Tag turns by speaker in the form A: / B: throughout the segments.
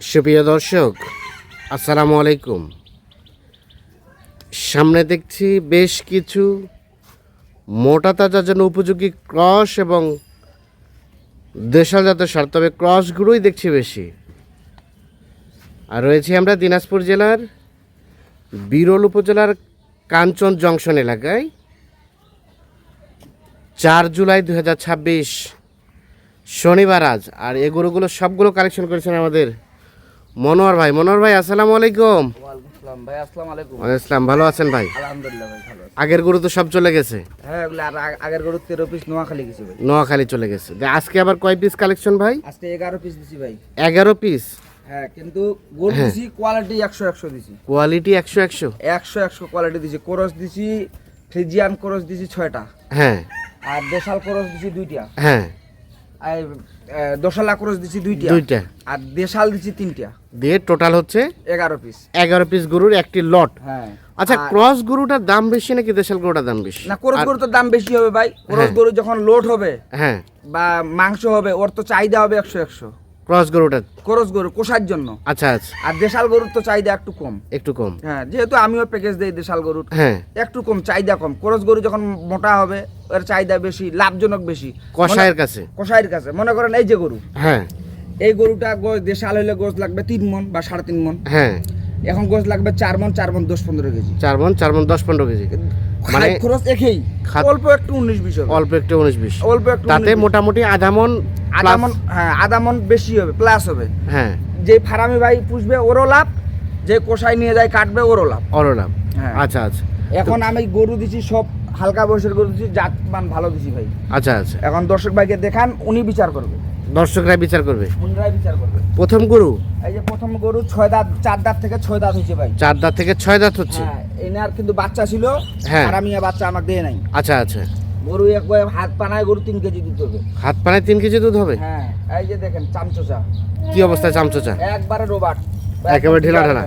A: সুপ্রিয় দর্শক, আসসালামু আলাইকুম। সামনে দেখছি বেশ কিছু মোটা তাজার জন্য উপযোগী ক্রস এবং দেশাল জাতের সার, তবে ক্রসগুলোই দেখছি বেশি। আর রয়েছি আমরা দিনাজপুর জেলার বিরল উপজেলার কাঞ্চন জংশন এলাকায়। 4 জুলাই 2026 শনিবার আজ। আর এই গরুগুলো সবগুলো কালেকশন করেছেন আমাদের মনোয়ার ভাই। মনোয়ার ভাই, আসসালামু আলাইকুম।
B: ভাই আসসালামু আলাইকুম।
A: আসসালাম, ভালো আছেন ভাই?
B: আলহামদুলিল্লাহ ভাই, ভালো আছি।
A: আগের গরু তো সব চলে গেছে।
B: হ্যাঁ, এগুলো আগের গরু 13 পিস নোয়াখালী গেছে ভাই।
A: নোয়াখালী চলে গেছে। আজকে আবার কয় পিস কালেকশন ভাই?
B: আজকে 11 পিস দিছি ভাই।
A: 11 পিস?
B: হ্যাঁ, কিন্তু গরু দিছি কোয়ালিটি 100 দিছি।
A: কোয়ালিটি 100
B: 100 কোয়ালিটি দিছি। কোরস দিছি, ফ্রিজিয়ান কোরস দিছি 6টা।
A: হ্যাঁ।
B: আর দেশাল কোরস দিছি 2টা।
A: হ্যাঁ।
B: আর দশালা কোরস দিছি 2টা। আর দেশাল দিছি 3টা।
A: দিয়ে টোটাল হচ্ছে
B: 11 পিস।
A: 11 পিস গরুর একটি লট।
B: হ্যাঁ।
A: আচ্ছা, ক্রস গরুটার দাম বেশি নাকি দেশাল গরুটার দাম বেশি?
B: না, কোরস গরুর তো দাম বেশি হবে ভাই। কোরস গরু যখন লোড হবে,
A: হ্যাঁ,
B: বা মাংস হবে, ওর তো চাহিদা হবে 100।
A: ক্রস গরুটা
B: কোরস গরু কোষার জন্য।
A: আচ্ছা আচ্ছা,
B: আর দেশাল গরুর তো চাহিদা একটু কম।
A: একটু কম।
B: হ্যাঁ, যেহেতু আমিও প্যাকেজ দেই দেশাল গরুর,
A: হ্যাঁ,
B: একটু কম চাহিদা কম। কোরস গরু যখন মোটা হবে, এর চাহিদা বেশি, লাভজনক বেশি
A: কষায়ের কাছে।
B: কষাইয়ের কাছে। মনে করেন এই যে গরু,
A: হ্যাঁ,
B: এই গরুটা দেশাল হইলে গোস লাগবে 3 মণ বা 3.5 মণ।
A: হ্যাঁ,
B: এখন গোস লাগবে 4 মণ, 10-15 কেজি।
A: 4 মণ 10-15 কেজি। মানে
B: খরচ একই, অল্প একটু 19-20 হবে।
A: অল্প একটু 19-20,
B: অল্প একটু
A: তাতে মোটামুটি আধা মণ।
B: হ্যাঁ, আধা মণ বেশি হবে, প্লাস হবে।
A: হ্যাঁ,
B: যে ফার্মে ভাই পুষবে ওরও লাভ, যে কোষাই নিয়ে যায় কাটবে ওরও লাভ।
A: অরলাম।
B: হ্যাঁ।
A: আচ্ছা আচ্ছা,
B: এখন আমি গরু দিছি সব হালকা বয়সের গরু দিছি, জাতমান ভালো দিছি ভাই।
A: আচ্ছা আচ্ছা,
B: এখন দর্শক ভাইকে দেখান, উনি বিচার করবে।
A: দর্শকরা বিচার করবে।
B: উনিরাই বিচার করবে।
A: প্রথম গরু,
B: এই যে প্রথম গরু 6 দাঁত, 4 দাঁত থেকে 6 দাঁত হয়েছে ভাই।
A: 4 দাঁত থেকে 6 দাঁত হচ্ছে।
B: হ্যাঁ, এনার কিন্তু বাচ্চা ছিল।
A: হ্যাঁ।
B: আর আমি বাচ্চা আমাকে দিয়ে নাই।
A: আচ্ছা আচ্ছা,
B: গরু একবার হাত পানায় গরু 3 কেজি দুধ হবে।
A: হাত পানায় 3 কেজি দুধ হবে?
B: হ্যাঁ, এই যে দেখেন চামচোচা,
A: কি অবস্থায় চামচোচা?
B: একবারে রোবাট,
A: একেবারে ঢিলা ঢালা।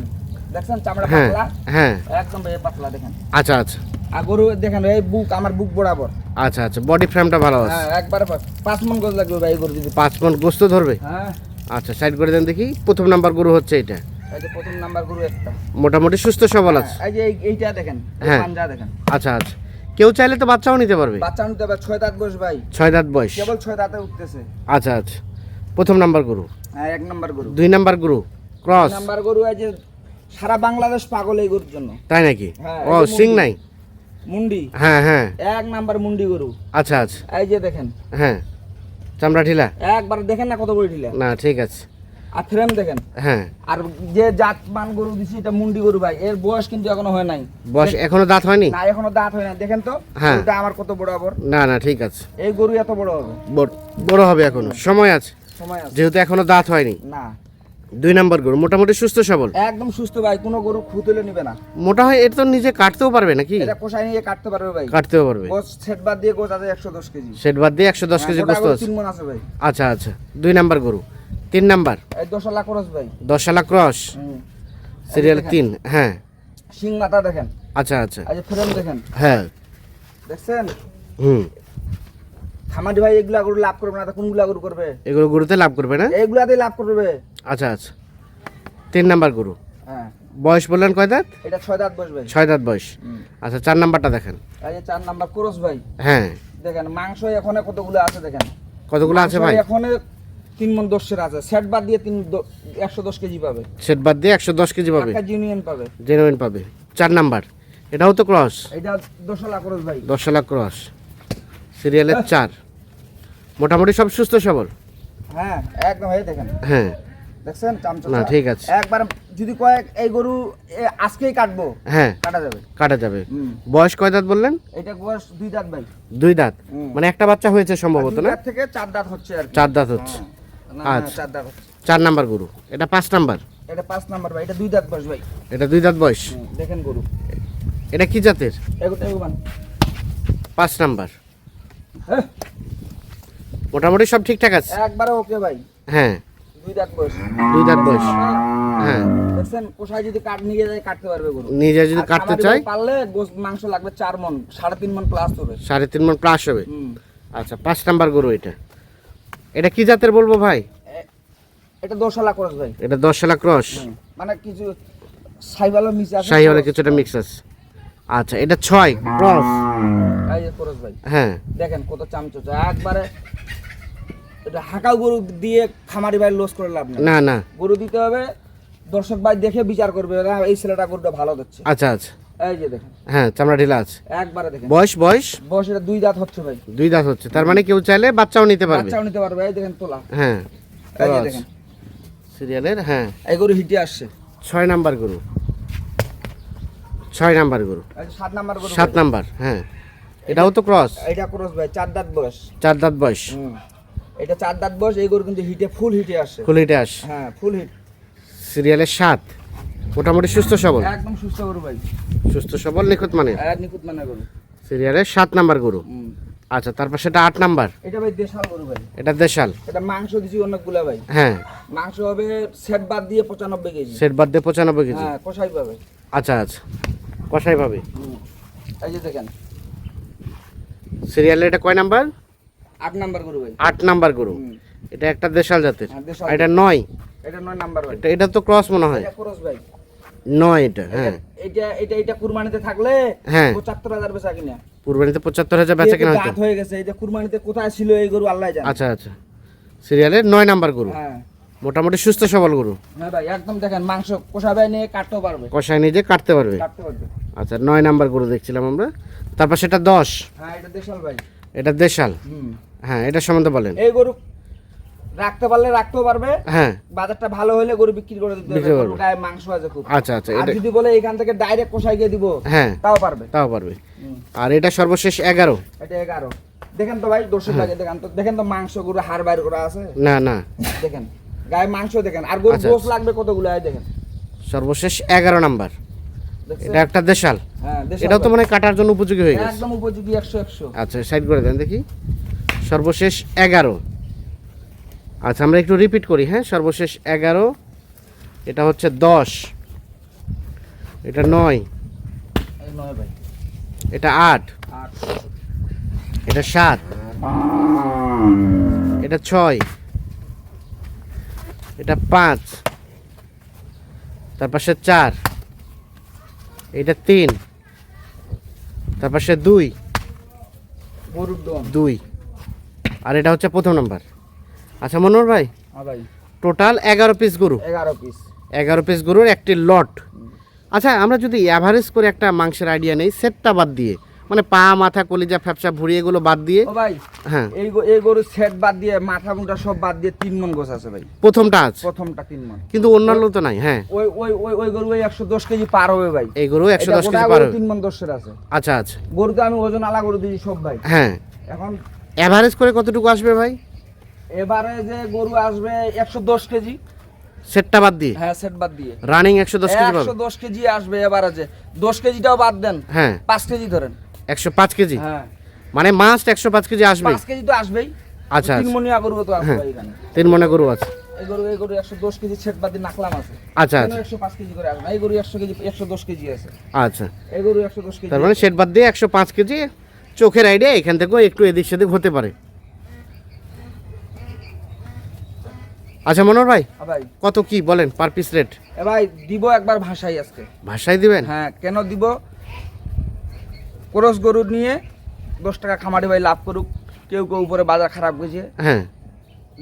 B: দেখছেন চামড়া
A: হ্যাঁ
B: পাতলা,
A: হ্যাঁ,
B: একদম পাতলা দেখেন।
A: আচ্ছা আচ্ছা,
B: আর গরু দেখেন এই বুক, আমার বুক বরাবর।
A: আচ্ছা আচ্ছা, বডি ফ্রেমটা ভালো আছে।
B: হ্যাঁ, একবারে 5 মণ গোস লাগবে ভাই গরু যদি।
A: 5 মণ গোস্ত ধরবে?
B: হ্যাঁ।
A: আচ্ছা, সাইড করে দেন দেখি। প্রথম নাম্বার গরু হচ্ছে এটা।
B: এই যে প্রথম নাম্বার গরু একটা,
A: মোটামুটি সুস্থ সবল আছে।
B: এই যে এইটা দেখেন,
A: হ্যাঁ।
B: পাঞ্জা দেখেন।
A: আচ্ছা আচ্ছা, কেউ চাইলে তো বাচ্চাও নিতে পারবে?
B: বাচ্চা নিতে হবে। 6 দাঁত বয়স ভাই,
A: 6 দাঁত বয়স,
B: কেবল 6 দাঁতে উঠতেছে।
A: আচ্ছা আচ্ছা, প্রথম নাম্বার গরু।
B: হ্যাঁ, 1 নাম্বার গরু।
A: 2 নাম্বার গরু ক্রস?
B: 2 নাম্বার গরু এই যে সারা বাংলাদেশ পাগল এই গরুর জন্য।
A: তাই নাকি?
B: হ্যাঁ,
A: ও,
B: এই যে
A: সিং
B: মুন্ডি।
A: নাই?
B: মুন্ডি,
A: হ্যাঁ হ্যাঁ,
B: 1 নাম্বার মুন্ডি গরু।
A: আচ্ছা আচ্ছা,
B: এই যে দেখেন,
A: হ্যাঁ, চামড়া ঢিলা?
B: একবার দেখেন না কত বড় ঢিলা।
A: না, ঠিক আছে।
B: আর ফ্রেম দেখেন।
A: হ্যাঁ।
B: আর যে জাতমান গরু দিছি এটা মুন্ডি গরু ভাই, এর বয়স কিন্তু এখনো হয় নাই।
A: বয়স এখনো দাঁত হয়নি?
B: না, এখনো দাঁত হয় না। দেখেন তো
A: হ্যাঁ।
B: গরুটা আমার কত বড় আবর।
A: না না, ঠিক আছে।
B: এই গরু এত বড় হবে,
A: বড় হবে এখনো, সময় আছে,
B: সময় আছে।
A: যেহেতু এখনো দাঁত হয়নি।
B: না,
A: 2 নাম্বার গরু মোটামুটি সুস্থ সবল,
B: একদম সুস্থ ভাই, কোনো গরু খুঁতলে নিবে না।
A: মোটা হয়। এটা তো নিজে কাটতেও পারবে নাকি?
B: এটা কোষায় নিয়ে কাটতে পারবে ভাই।
A: কাটতেও পারবে।
B: গোস সেট বাদ দিয়ে গোস আছে 110 কেজি।
A: সেট বাদ দিয়ে 110 কেজি গোস্ত আছে।
B: 3 মণ আছে ভাই।
A: আচ্ছা আচ্ছা, 2 নাম্বার গরু। 3 নাম্বার
B: এই 10 লাখ খরচ ভাই।
A: 10 সালা ক্রস, সিরিয়াল 3। হ্যাঁ,
B: সিং মাথা দেখেন।
A: আচ্ছা আচ্ছা,
B: এই যে ফ্রেম দেখেন,
A: হ্যাঁ,
B: দেখছেন?
A: হুম।
B: খামারি ভাই এগুলা গরু লাভ করবে না, তো কোনগুলা গরু করবে?
A: এগুলো গরুতে লাভ করবে না?
B: এইগুলাতেই লাভ করবে।
A: আচ্ছা আচ্ছা, 3 নাম্বার গরু।
B: হ্যাঁ,
A: বয়স বললেন কয় দাঁত?
B: এটা 6 দাঁত বয়স ভাই।
A: 6 দাঁত বয়স। আচ্ছা, 4 নাম্বারটা দেখেন।
B: এই যে 4 নাম্বার ক্রস ভাই,
A: হ্যাঁ,
B: দেখেন মাংস এখানে কতগুলো আছে দেখেন।
A: কতগুলো আছে ভাই?
B: এখানে 3 মণ 10 আছে। সেট বাদ দিয়ে 110 কেজি পাবে।
A: সেট বাদ দিয়ে 110 কেজি পাবে,
B: একটা ইউনিয়ন পাবে।
A: জেনুইন পাবে। 4 নাম্বার, এটাও তো ক্রস?
B: এটা 10 লাখ খরচ ভাই।
A: 10 সালা ক্রস, সিরিয়ালের 4। মোটামুটি সব সুস্থ সবল।
B: হ্যাঁ, একদম। এই দেখেন,
A: হ্যাঁ,
B: দেখছেন চামচা?
A: না, ঠিক আছে।
B: একবার যদি কয়েক এই গরু আজকেই কাটবো,
A: হ্যাঁ,
B: কাটা যাবে।
A: কাটা যাবে। বয়স কয় দাঁত বললেন?
B: এটা বয়স 2 দাঁত ভাই।
A: 2 দাঁত, মানে একটা বাচ্চা হয়েছে সম্ভবত,
B: 2
A: না?
B: দাঁত থেকে 4 দাঁত হচ্ছে আর কি।
A: 4 দাঁত হচ্ছে।
B: না,
A: আচ্ছা।
B: 4 দাঁত হচ্ছে।
A: 4 নাম্বার গরু। এটা 5 নাম্বার?
B: এটা 5 নাম্বার ভাই। এটা 2 দাঁত বয়স ভাই।
A: এটা 2 দাঁত বয়স।
B: দেখেন গরু,
A: এটা কি জাতের?
B: এগুবান
A: 5 নাম্বার।
B: হ্যাঁ,
A: মোটামুটি সব ঠিকঠাক আছে?
B: একবারে ওকে ভাই।
A: হ্যাঁ,
B: 2 দাঁত বয়স।
A: 2 দাঁত বয়স। হ্যাঁ,
B: দেখছেন কোষায় যদি কাট নিয়ে যায় কাটতে পারবে গরু।
A: নিজে যদি
B: আর
A: কাটতে
B: খামারি
A: চাই
B: ভাই পারলে মাংস লাগবে 4 মণ, 3.5 মণ প্লাস হবে।
A: 3.5 মণ প্লাস হবে। আচ্ছা, 5 নাম্বার গরু এটা। এটা কি জাতের বলবো ভাই?
B: এটা 10 সালা ক্রস ভাই।
A: এটা 10 সালা ক্রস,
B: মানে কিছু সাইওয়ালও মিক্স আছে,
A: শাহিওয়ালের কিছুটা মিক্স আছে। আচ্ছা, এটা 6 ক্রস,
B: এই যে ক্রস ভাই।
A: হ্যাঁ
B: দেখেন কত চামচোচা একবারে। এটা হাঁকাও গরু দিয়ে খামারি ভাই লস করে লাভ নেই।
A: না না,
B: গরু দিতে হবে, দর্শক ভাই দেখে বিচার করবে না এই ছেলেটা গরুটা ভালো দিচ্ছে।
A: আচ্ছা আচ্ছা,
B: এই যে দেখেন
A: হ্যাঁ চামড়া ঢিলা আছে।
B: একবারে দেখেন
A: বয়স বয়স
B: বয়স এটা 2 দাঁত হচ্ছে ভাই।
A: 2 দাঁত হচ্ছে, তার মানে কেউ চাইলে বাচ্চাও নিতে পারবে।
B: বাচ্চাও নিতে পারবে। এই দেখেন তোলা,
A: হ্যাঁ
B: এই যে দেখেন
A: সিরিয়ালের, হ্যাঁ
B: এই গরু হিটে আসছে।
A: 6 নাম্বার গরু, 6 নাম্বার গরু,
B: এই যে 7 নাম্বার গরু
A: 7 নাম্বার, হ্যাঁ এটাও তো ক্রস,
B: এটা ক্রস ভাই, 4 দাঁত বয়স।
A: 4 দাঁত বয়স,
B: এটা 4 দাঁত বয়স। এই গরু কিন্তু হিটে ফুল হিটে আসছে।
A: খুলিটে আস।
B: হ্যাঁ ফুল হিট,
A: সিরিয়ালের 7, মোটামুটি সুস্থ সবল,
B: একদম সুস্থ গরু ভাই,
A: সুস্থ সবল নিখুঁত মানে।
B: এক নিখুঁত মানে গরু।
A: সিরিয়ালের 7 নাম্বার গরু। আচ্ছা, তারপর সেটা 8 নাম্বার,
B: এটা ভাই দেশাল গরু ভাই।
A: এটা দেশাল,
B: এটা মাংস দিছি অনেকগুলা ভাই।
A: হ্যাঁ
B: মাংস হবে সেট বাদ দিয়ে 95 কেজি।
A: সেট বাদ দিয়ে 95 কেজি।
B: হ্যাঁ কষাই পাবে।
A: আচ্ছা আচ্ছা, কষাই ভাবে।
B: এই যে দেখেন
A: সিরিয়ালের এটা কয় নাম্বার?
B: 8 নাম্বার গরু ভাই।
A: 8 নাম্বার গরু। এটা একটা দেশাল জাতের,
B: হ্যাঁ, দেশাল
A: আর এটা 9,
B: এটা 9 নাম্বার ভাই।
A: এটা তো ক্রস মনে হয়।
B: এটা ক্রস ভাই।
A: 9 এটা, হ্যাঁ
B: এটা কুরবানিতে থাকলে
A: হ্যাঁ
B: 75,000 বেচা কিনা।
A: কুরবানিতে 75,000 বেচা কেনা হতো।
B: দাঁত হয়ে গেছে। এটা কুরবানিতে কোথায় ছিল এই গরু আল্লাহ জানে।
A: আচ্ছা আচ্ছা, সিরিয়ালের 9 নাম্বার গরু,
B: হ্যাঁ
A: মোটামুটি সুস্থ সবল গরু,
B: হ্যাঁ ভাই একদম দেখেন মাংস কষাবে নিয়ে কাটতেও পারবে,
A: কষায় নিজে কাটতে পারবে।
B: কাটতে পারবে।
A: আচ্ছা, 9 নাম্বার গরু দেখছিলাম আমরা। তারপর সেটা 10,
B: হ্যাঁ এটা দেশাল ভাই।
A: এটা দেশাল, হ্যাঁ এটা সম্বন্ধে বলেন।
B: এই গরু রাখতে পারলে রাখতেও পারবে,
A: হ্যাঁ
B: বাজারটা ভালো হলে গরু বিক্রি করে দিতে
A: বিক্রি
B: হবে।
A: করবে।
B: গায়ে মাংস আছে খুব।
A: আচ্ছা আচ্ছা,
B: আর
A: এটা
B: যদি বলে এখান থেকে ডাইরেক্ট কষাই গিয়ে দিব,
A: হ্যাঁ
B: তাও পারবে।
A: তাও পারবে। আর এটা সর্বশেষ 11,
B: এটা 11। দেখেন তো ভাই দর্শক লাগে, দেখেন তো মাংস গরু হাড় বাইর করা আছে।
A: না না,
B: দেখেন গায়ে মাংস দেখেন, আর গরু
A: আচ্ছা,
B: গোশ লাগবে কতগুলো এই দেখেন।
A: সর্বশেষ 11 নাম্বার,
B: দেখছেন?
A: এটা একটা দেশাল।
B: হ্যাঁ দেশাল
A: এটাও তো
B: ভাই।
A: মানে কাটার জন্য উপযোগী হয়ে গেছে।
B: একদম উপযোগী 100।
A: আচ্ছা, সাইড করে দেন দেখি। সর্বশেষ 11। আচ্ছা, আমরা একটু রিপিট করি, হ্যাঁ সর্বশেষ 11, এটা হচ্ছে 10, এটা 9,
B: এই নয় ভাই।
A: এটা 8,
B: আর
A: এটা 7, এটা 6, এটা 5, তারপর সে 4, এটা 3, তারপর সে 2,
B: গরুর দম
A: 2, আর এটা হচ্ছে প্রথম নাম্বার। আচ্ছা মনোহর ভাই,
B: হ্যাঁ ভাই
A: টোটাল 11 পিস গরু,
B: 11 পিস।
A: 11 পিস গরুর একটি লট। আচ্ছা, আমরা যদি অ্যাভারেজ করে একটা মাংসের আইডিয়া নেই, সেটটা বাদ দিয়ে, মানে পা মাথা কলিজা ফ্যাপসা ভুঁড়ি এগুলো বাদ দিয়ে।
B: ও ভাই
A: হ্যাঁ,
B: এই গরুর সেট বাদ দিয়ে মাথা মুন্ডা সব বাদ দিয়ে 3 মণ গোছ আছে ভাই।
A: প্রথমটা আছে,
B: প্রথমটা 3 মণ,
A: কিন্তু অন্যান্য তো নাই। হ্যাঁ,
B: ওই গরু 110 কেজি পার হবে ভাই।
A: এই গরু 110 কেজি পার হবে।
B: 3 মণ 10 এর আছে।
A: আচ্ছা আচ্ছা,
B: গরু তো আমি ওজন আলা গরু দিই সব ভাই।
A: হ্যাঁ
B: এখন
A: অ্যাভারেজ করে কতটুকু আসবে ভাই?
B: এবারে যে গরু আসবে 110 কেজি,
A: সেটটা বাদ দিয়ে।
B: হ্যাঁ সেট বাদ দিয়ে
A: রানিং 110 কেজি পাবে।
B: 110 কেজি আসবে এবারে। যে 10 কেজিটাও বাদ দেন,
A: হ্যাঁ
B: 5 কেজি ধরেন।
A: 105 কেজি,
B: হ্যাঁ
A: মানে মাস্ট 105 কেজি আসবে।
B: 5 কেজি তো আসবেই।
A: আচ্ছা
B: 3 মণিয়া গরু তো আসবে ভাই এখানে।
A: 3 মনে গরু আছে।
B: এই গরু 110 কেজি সেট বাদ দিয়ে নাকলাম আছে।
A: আচ্ছা
B: কেন
A: আচ্ছা
B: 105 কেজি করে আসবে? এই গরু 100 কেজি 110 কেজি আছে।
A: আচ্ছা,
B: এই গরু 110 কেজি।
A: তার মানে সেট বাদ দিয়ে 105 কেজি। চোখের আইডিয়া এখান থেকেও একটু এদিক সেদিক হতে পারে। আচ্ছা মনোহর ভাই,
B: হ্যাঁ ভাই
A: কত কি বলেন পার পিস রেট?
B: এ ভাই দিব একবার ভাষাই আজকে।
A: ভাষায় দিবেন?
B: হ্যাঁ কেন দিব? ক্রস গরু নিয়ে 10 টাকা খামারি ভাই লাভ করুক। কেউ উপরে বাজার খারাপ গেছে,
A: হ্যাঁ,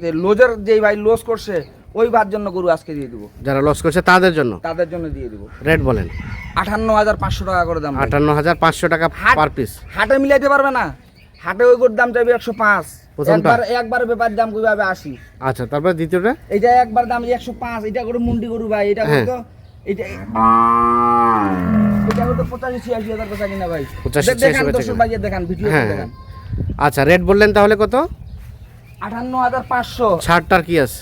B: যে লোজের যেই ভাই লস করছে ওই বার জন্য গরু আজকে দিয়ে দিব।
A: যারা লস করছে তাদের জন্য
B: তাদের জন্য দিয়ে দিব।
A: রেট বলেন।
B: 58,500 টাকা করে দাম ভাই।
A: 58,500 টাকা
B: হাট-
A: পার পিস।
B: হাটে মিলাইতে পারবে না। হাটে ওই গরুর দাম চাইবে 105।
A: প্রথমটা?
B: একবার ব্যাপার দাম কিভাবে 80।
A: আচ্ছা, তারপর দ্বিতীয়টা?
B: এটা একবার দাম 105। এটা গরু মুন্ডি গরু ভাই। এটা
A: হ্যাঁ।
B: তো এটা এটা তো 85-86 বেচা কিনা ভাই।
A: 85-86
B: দেখেন
A: বেচা
B: দর্শক
A: কিনা।
B: ভাই দেখান ভিডিও
A: হ্যাঁ
B: দেখান।
A: আচ্ছা, রেট বললেন তাহলে কত?
B: 58,500।
A: ছাড়টার কি আছে?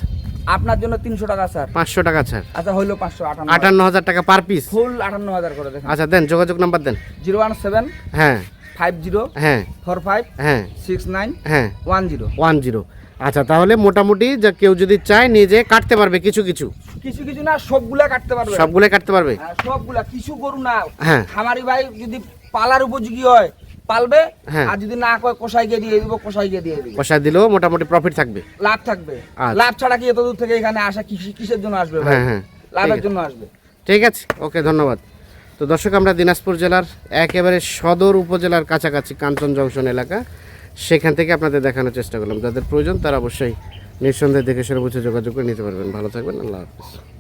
B: আপনার জন্য 300 টাকা স্যার।
A: 500 টাকা ছাড়।
B: আচ্ছা হইলো 558।
A: 58,000 টাকা পার পিস।
B: ফুল 58,000 করে দেখেন।
A: আচ্ছা দেন, যোগাযোগ নাম্বার দেন।
B: 017
A: হ্যাঁ
B: 50
A: হ্যাঁ
B: 45
A: হ্যাঁ
B: 69
A: হ্যাঁ
B: 10।
A: 10। আচ্ছা, তাহলে মোটামুটি যা কেউ যদি চায় নিজে কাটতে পারবে কিছু কিছু?
B: কিছু কিছু না, সবগুলা কাটতে পারবে।
A: সবগুলো কাটতে পারবে?
B: হ্যাঁ, সবগুলা। কিছু গরু না,
A: হ্যাঁ।
B: খামারি ভাই যদি পালার উপযোগী হয় পালবে,
A: হ্যাঁ।
B: আর যদি না কয় কষাই গিয়ে দিয়ে দিব, কষাই গিয়ে দিয়ে দিব,
A: কষায় দিলেও মোটামুটি প্রফিট থাকবে।
B: লাভ থাকবে।
A: আচ্ছা।
B: লাভ ছাড়া কি এত দূর থেকে এখানে আসা কিসের জন্য আসবে ভাই?
A: হ্যাঁ হ্যাঁ
B: লাভের
A: ঠিক আছে।
B: জন্য আসবে।
A: ঠিক আছে, ওকে, ধন্যবাদ। তো দর্শক, আমরা দিনাজপুর জেলার একেবারে সদর উপজেলার কাছাকাছি কাঞ্চন জংশন এলাকা, সেখান থেকে আপনাদের দেখানোর চেষ্টা করলাম। যাদের প্রয়োজন তারা অবশ্যই নিঃসন্দেহে দেখে শুনে বুঝে যোগাযোগ করে নিতে পারবেন। ভালো থাকবেন, আল্লাহ হাফিজ।